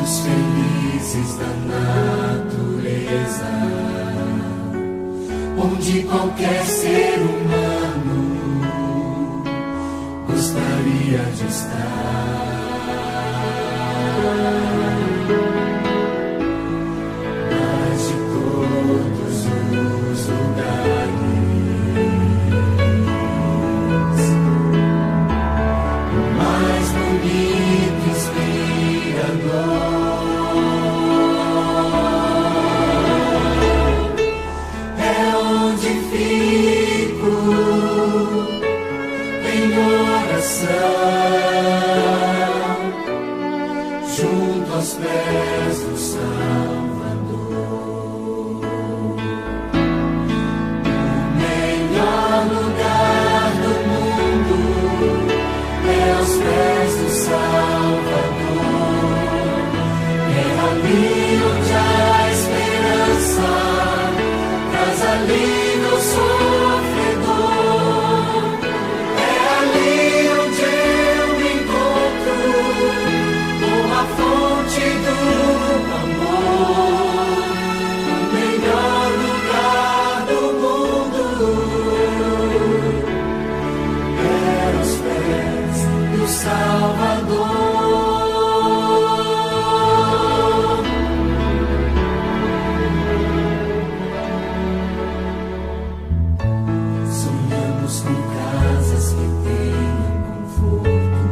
Momentos felizes da natureza, onde qualquer ser humano gostaria de estar. Mas de todos os lugares, o mais bonito, inspirador, é onde fico em oração, junto aos pés do Salvador. O melhor lugar do mundo é aos pés do Salvador. É ali onde há esperança, traz alívio ao sofredor. É ali onde eu me encontro com a fonte do amor. O melhor lugar do mundo é aos pés do Salvador. Sonhamos com casas que tenham conforto,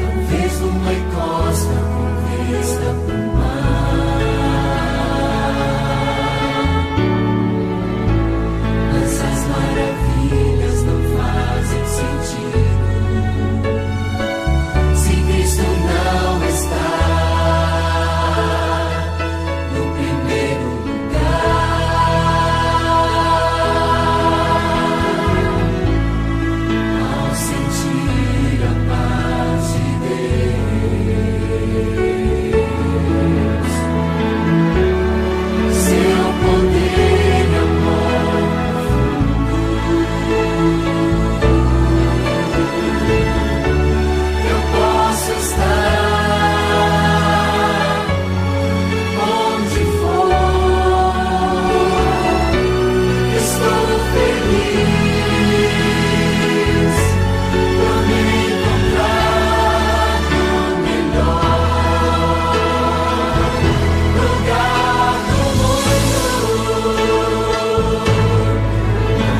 talvez numa encosta com vista pro mar. Mas as maravilhas não fazem sentido se Cristo não está no primeiro lugar. Ao sentir a paz de Deus, seu poder e amor eu posso estar onde for. Estou feliz por me encontrar no melhor lugar do mundo.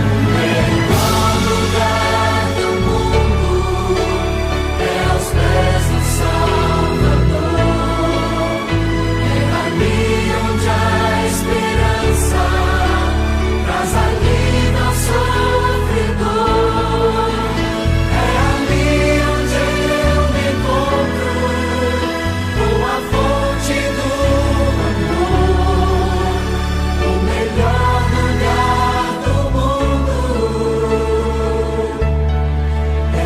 O melhor lugar do mundo é aos pés do Salvador. É ali onde há esperança, traz alívio ao sofredor. É ali onde eu me encontro com a fonte do amor. O melhor lugar do mundo é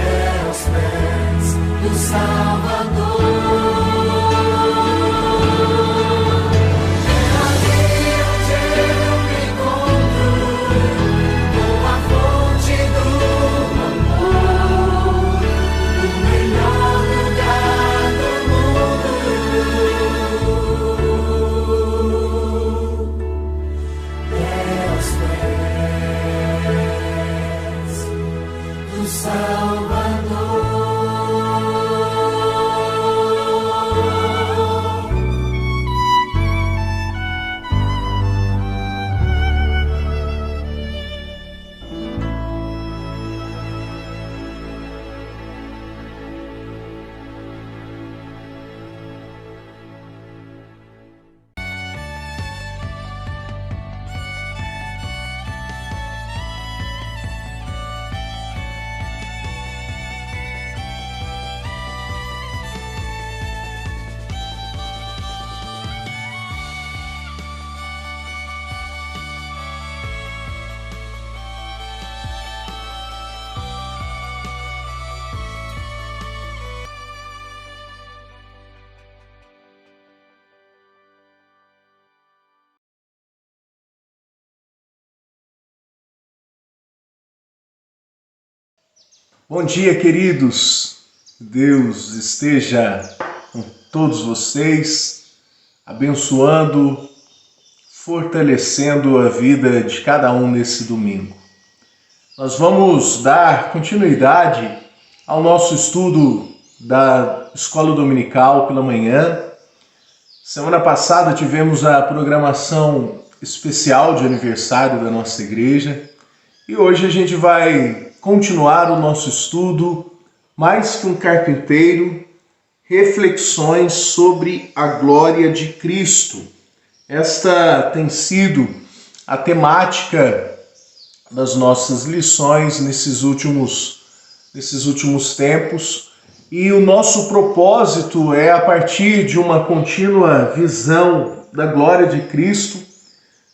aos pés do Salvador. É ali onde eu me encontro com a fonte do amor. O melhor lugar do mundo é aos pés do Salvador. Bom dia, queridos. Deus esteja com todos vocês, abençoando, fortalecendo a vida de cada um nesse domingo. Nós vamos dar continuidade ao nosso estudo da Escola Dominical pela manhã. Semana passada tivemos a programação especial de aniversário da nossa igreja e hoje a gente vai continuar o nosso estudo Mais que um carpinteiro, reflexões sobre a glória de Cristo. Esta tem sido a temática das nossas lições nesses últimos tempos, e o nosso propósito é, a partir de uma contínua visão da glória de Cristo,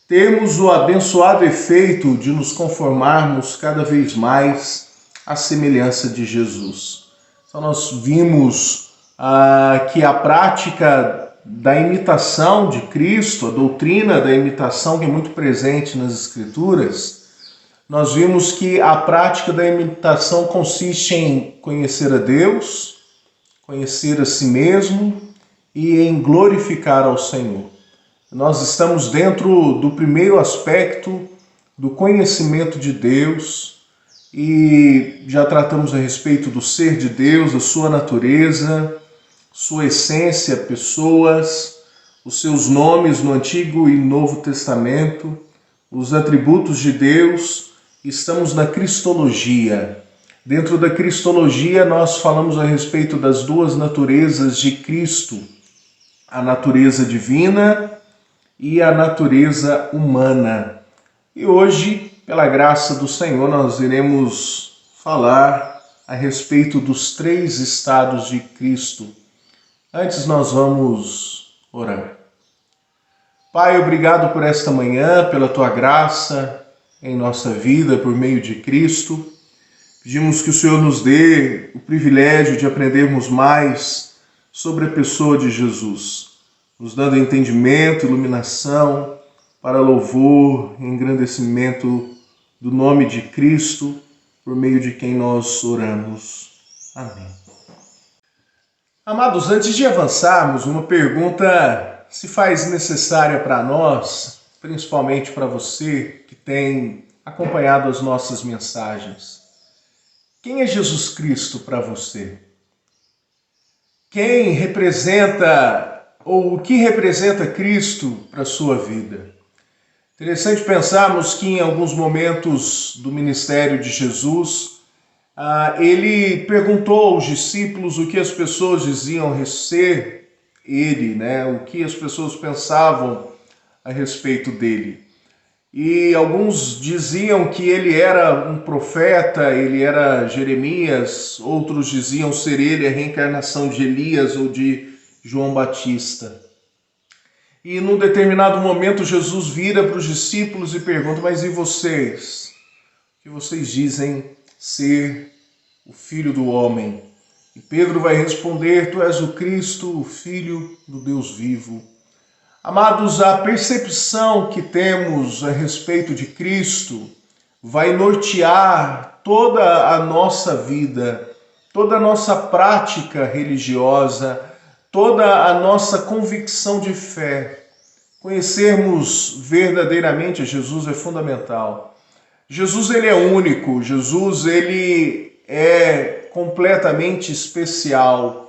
termos o abençoado efeito de nos conformarmos cada vez mais à semelhança de Jesus. Então nós vimos que a prática da imitação de Cristo, a doutrina da imitação que é muito presente nas Escrituras, nós vimos que a prática da imitação consiste em conhecer a Deus, conhecer a si mesmo e em glorificar ao Senhor. Nós estamos dentro do primeiro aspecto do conhecimento de Deus e já tratamos a respeito do ser de Deus, a sua natureza, sua essência, pessoas, os seus nomes no Antigo e Novo Testamento, os atributos de Deus. Estamos na Cristologia. Dentro da Cristologia nós falamos a respeito das duas naturezas de Cristo, a natureza divina e a natureza humana. E hoje, pela graça do Senhor, nós iremos falar a respeito dos três estados de Cristo. Antes nós vamos orar. Pai, obrigado por esta manhã, pela Tua graça em nossa vida por meio de Cristo. Pedimos que o Senhor nos dê o privilégio de aprendermos mais sobre a pessoa de Jesus, nos dando entendimento, iluminação, para louvor e engrandecimento do nome de Cristo, por meio de quem nós oramos. Amém. Amados, antes de avançarmos, uma pergunta se faz necessária para nós, principalmente para você que tem acompanhado as nossas mensagens. Quem é Jesus Cristo para você? Quem representa, ou o que representa Cristo para a sua vida? Interessante pensarmos que em alguns momentos do ministério de Jesus, ele perguntou aos discípulos o que as pessoas diziam ser ele, né? O que as pessoas pensavam a respeito dele. E alguns diziam que ele era um profeta, ele era Jeremias, outros diziam ser ele a reencarnação de Elias ou de João Batista. E num determinado momento Jesus vira para os discípulos e pergunta: mas e vocês? O que vocês dizem ser o Filho do Homem? E Pedro vai responder: tu és o Cristo, o Filho do Deus vivo. Amados, a percepção que temos a respeito de Cristo vai nortear toda a nossa vida, toda a nossa prática religiosa, toda a nossa convicção de fé. Conhecermos verdadeiramente a Jesus é fundamental. Jesus, ele é único. Jesus, ele é completamente especial.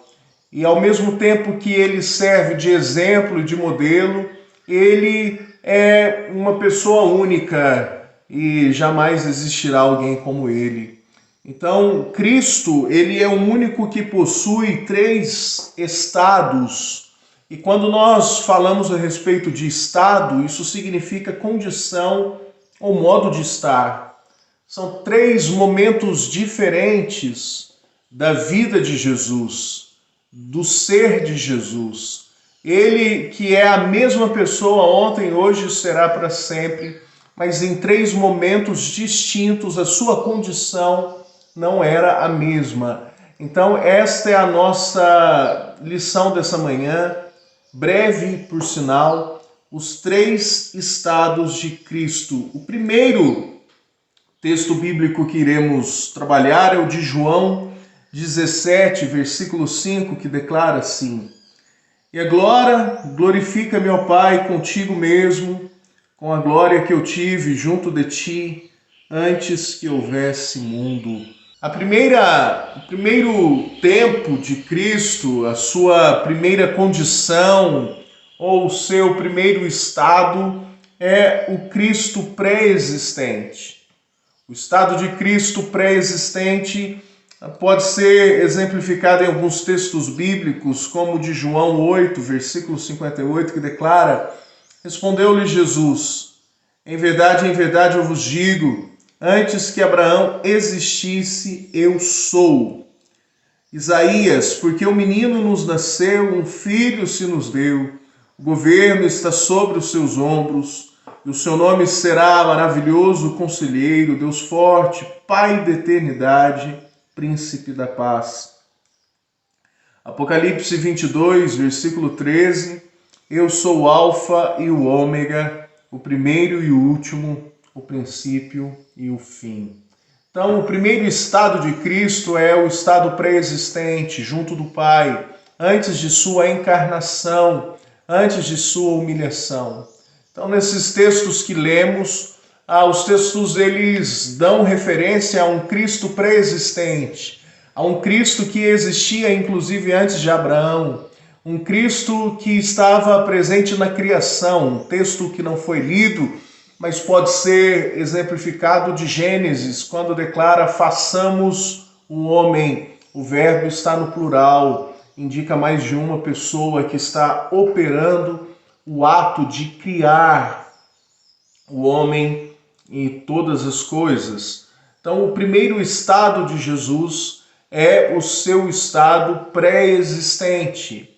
E ao mesmo tempo que ele serve de exemplo e de modelo, ele é uma pessoa única e jamais existirá alguém como ele. Então, Cristo, ele é o único que possui três estados. E quando nós falamos a respeito de estado, isso significa condição ou modo de estar. São três momentos diferentes da vida de Jesus, do ser de Jesus. Ele que é a mesma pessoa ontem, hoje e será para sempre, mas em três momentos distintos a sua condição não era a mesma. Então esta é a nossa lição dessa manhã, breve por sinal, os três estados de Cristo. O primeiro texto bíblico que iremos trabalhar é o de João 17, versículo 5, que declara assim: E agora glorifica-me, ó Pai, contigo mesmo, com a glória que eu tive junto de ti, antes que houvesse mundo. O primeiro tempo de Cristo, a sua primeira condição, ou o seu primeiro estado, é o Cristo pré-existente. O estado de Cristo pré-existente pode ser exemplificado em alguns textos bíblicos, como o de João 8, versículo 58, que declara: Respondeu-lhe Jesus: em verdade eu vos digo, antes que Abraão existisse, eu sou. Isaías: porque um menino nos nasceu, um filho se nos deu, o governo está sobre os seus ombros, e o seu nome será Maravilhoso Conselheiro, Deus Forte, Pai da Eternidade, Príncipe da Paz. Apocalipse 22, versículo 13: Eu sou o Alfa e o Ômega, o primeiro e o último, o princípio e o fim. Então, o primeiro estado de Cristo é o estado pré-existente, junto do Pai, antes de sua encarnação, antes de sua humilhação. Então, nesses textos que lemos, os textos eles dão referência a um Cristo pré-existente, a um Cristo que existia inclusive antes de Abraão, um Cristo que estava presente na criação, um texto que não foi lido, mas pode ser exemplificado de Gênesis, quando declara: façamos o homem. O verbo está no plural, indica mais de uma pessoa que está operando o ato de criar o homem e todas as coisas. Então, o primeiro estado de Jesus é o seu estado pré-existente,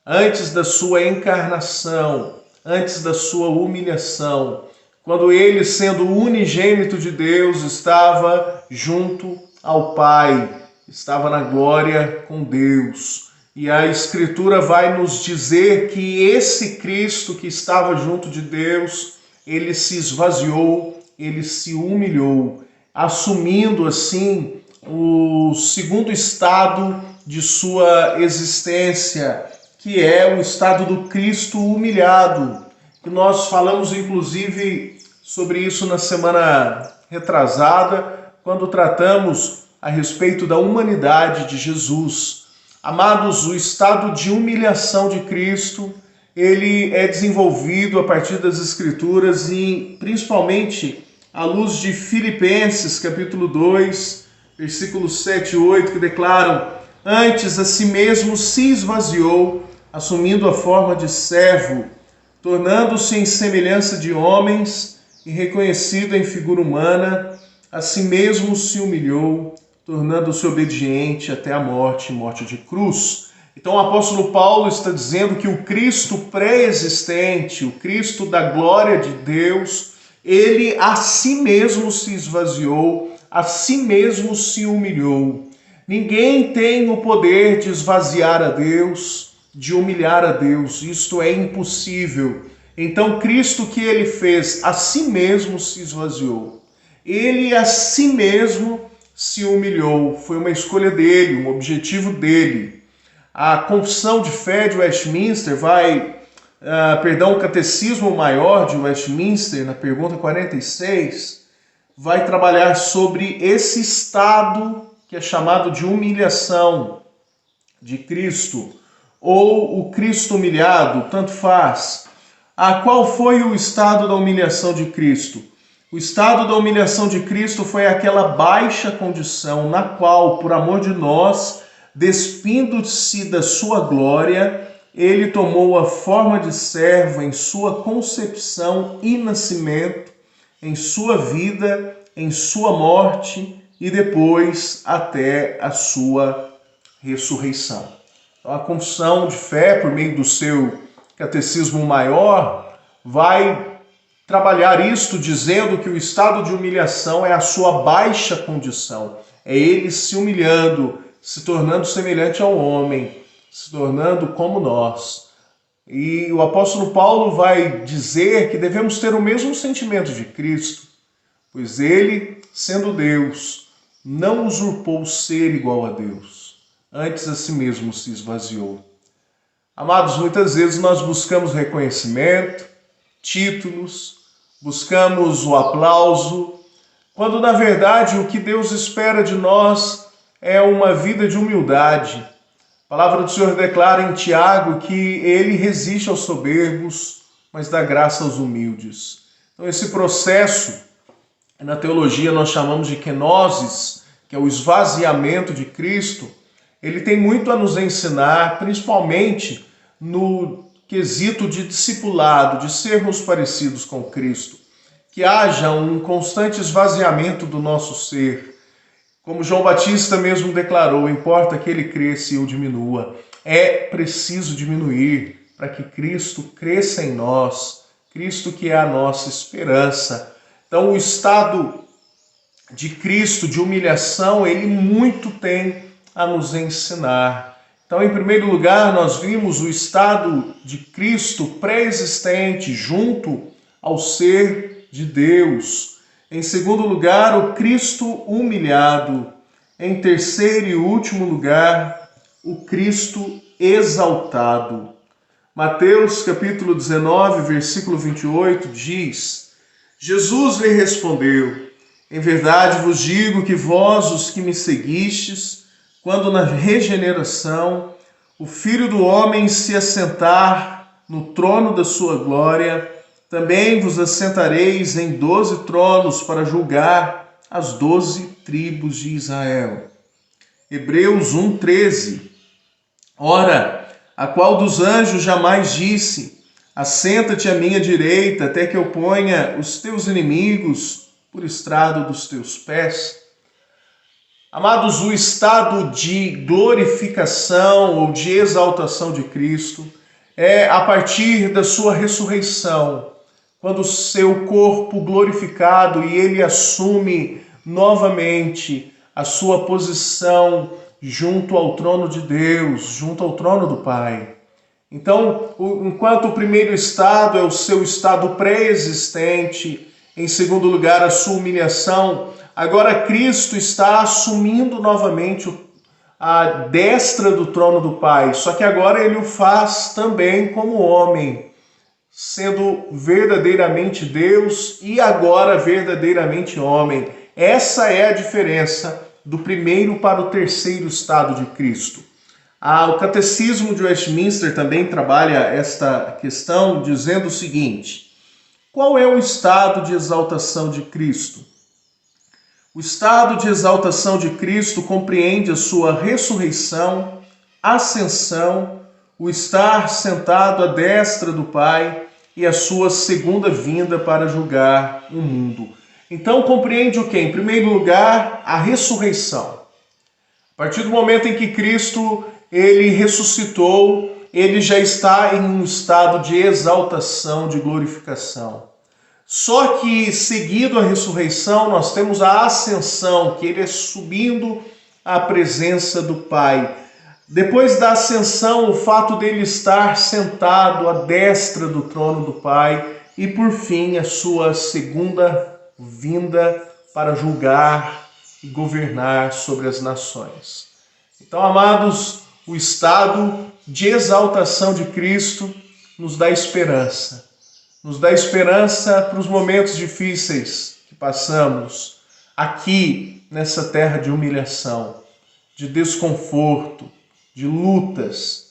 antes da sua encarnação, antes da sua humilhação, quando ele, sendo o unigênito de Deus, estava junto ao Pai, estava na glória com Deus. E a Escritura vai nos dizer que esse Cristo que estava junto de Deus, ele se esvaziou, ele se humilhou, assumindo assim o segundo estado de sua existência, que é o estado do Cristo humilhado. E nós falamos inclusive sobre isso na semana retrasada, quando tratamos a respeito da humanidade de Jesus. Amados, o estado de humilhação de Cristo, ele é desenvolvido a partir das Escrituras e principalmente à luz de Filipenses, capítulo 2, versículos 7 e 8, que declaram: antes a si mesmo se esvaziou, assumindo a forma de servo, tornando-se em semelhança de homens e reconhecido em figura humana, a si mesmo se humilhou, tornando-se obediente até a morte, morte de cruz. Então o apóstolo Paulo está dizendo que o Cristo pré-existente, o Cristo da glória de Deus, ele a si mesmo se esvaziou, a si mesmo se humilhou. Ninguém tem o poder de esvaziar a Deus, de humilhar a Deus. Isto é impossível. Então Cristo, que ele fez, a si mesmo se esvaziou. Ele a si mesmo se humilhou. Foi uma escolha dele, um objetivo dele. A Confissão de Fé de Westminster o Catecismo Maior de Westminster, na pergunta 46, vai trabalhar sobre esse estado que é chamado de humilhação de Cristo, ou o Cristo humilhado, tanto faz. Qual foi o estado da humilhação de Cristo? O estado da humilhação de Cristo foi aquela baixa condição na qual, por amor de nós, despindo-se da sua glória, ele tomou a forma de servo em sua concepção e nascimento, em sua vida, em sua morte e depois até a sua ressurreição. Então, a Confissão de Fé, por meio do seu Catecismo Maior, vai trabalhar isto dizendo que o estado de humilhação é a sua baixa condição, é ele se humilhando, se tornando semelhante ao homem, se tornando como nós. E o apóstolo Paulo vai dizer que devemos ter o mesmo sentimento de Cristo, pois ele, sendo Deus, não usurpou o ser igual a Deus, antes a si mesmo se esvaziou. Amados, muitas vezes nós buscamos reconhecimento, títulos, buscamos o aplauso, quando na verdade o que Deus espera de nós é uma vida de humildade. A palavra do Senhor declara em Tiago que ele resiste aos soberbos, mas dá graça aos humildes. Então esse processo, na teologia nós chamamos de kenosis, que é o esvaziamento de Cristo, ele tem muito a nos ensinar, principalmente no quesito de discipulado, de sermos parecidos com Cristo. Que haja um constante esvaziamento do nosso ser. Como João Batista mesmo declarou, importa que ele cresça e eu diminua. É preciso diminuir para que Cristo cresça em nós, Cristo que é a nossa esperança. Então o estado de Cristo, de humilhação, ele muito tem a nos ensinar. Então, em primeiro lugar, nós vimos o estado de Cristo pré-existente junto ao ser de Deus. Em segundo lugar, o Cristo humilhado. Em terceiro e último lugar, o Cristo exaltado. Mateus capítulo 19, versículo 28 diz: Jesus lhe respondeu: em verdade vos digo que vós, os que me seguistes, quando na regeneração o Filho do Homem se assentar no trono da sua glória, também vos assentareis em 12 tronos para julgar as 12 tribos de Israel. Hebreus 1,13. Ora, a qual dos anjos jamais disse: assenta-te à minha direita, até que eu ponha os teus inimigos por estrado dos teus pés? Amados, o estado de glorificação ou de exaltação de Cristo é a partir da sua ressurreição, quando o seu corpo glorificado e ele assume novamente a sua posição junto ao trono de Deus, junto ao trono do Pai. Então, enquanto o primeiro estado é o seu estado pré-existente, em segundo lugar, a sua humilhação, agora Cristo está assumindo novamente a destra do trono do Pai, só que agora ele o faz também como homem, sendo verdadeiramente Deus e agora verdadeiramente homem. Essa é a diferença do primeiro para o terceiro estado de Cristo. O Catecismo de Westminster também trabalha esta questão dizendo o seguinte: qual é o estado de exaltação de Cristo? O estado de exaltação de Cristo compreende a sua ressurreição, ascensão, o estar sentado à destra do Pai e a sua segunda vinda para julgar o mundo. Então compreende o quê? Em primeiro lugar, a ressurreição. A partir do momento em que Cristo ele ressuscitou, ele já está em um estado de exaltação, de glorificação. Só que, seguido a ressurreição, nós temos a ascensão, que ele é subindo à presença do Pai. Depois da ascensão, o fato dele estar sentado à destra do trono do Pai. E, por fim, a sua segunda vinda para julgar e governar sobre as nações. Então, amados, o estado de exaltação de Cristo nos dá esperança. Nos dá esperança para os momentos difíceis que passamos aqui nessa terra de humilhação, de desconforto, de lutas.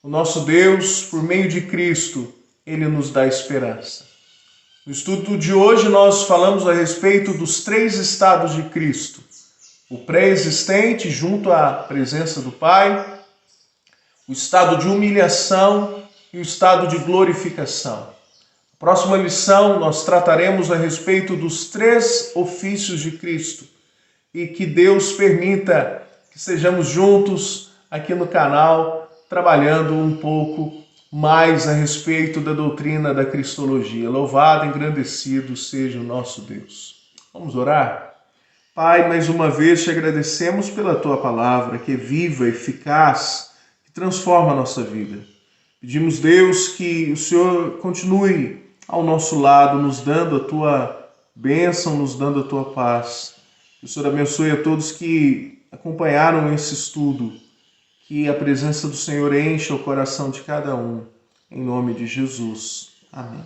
O nosso Deus, por meio de Cristo, ele nos dá esperança. No estudo de hoje nós falamos a respeito dos 3 estados de Cristo. O pré-existente junto à presença do Pai, o estado de humilhação e o estado de glorificação. Próxima lição, nós trataremos a respeito dos 3 ofícios de Cristo e que Deus permita que sejamos juntos aqui no canal, trabalhando um pouco mais a respeito da doutrina da Cristologia. Louvado e engrandecido seja o nosso Deus. Vamos orar? Pai, mais uma vez te agradecemos pela tua palavra, que é viva, eficaz, que transforma a nossa vida. Pedimos, Deus, que o Senhor continue ao nosso lado, nos dando a tua bênção, nos dando a tua paz. Que o Senhor abençoe a todos que acompanharam esse estudo, que a presença do Senhor encha o coração de cada um, em nome de Jesus. Amém.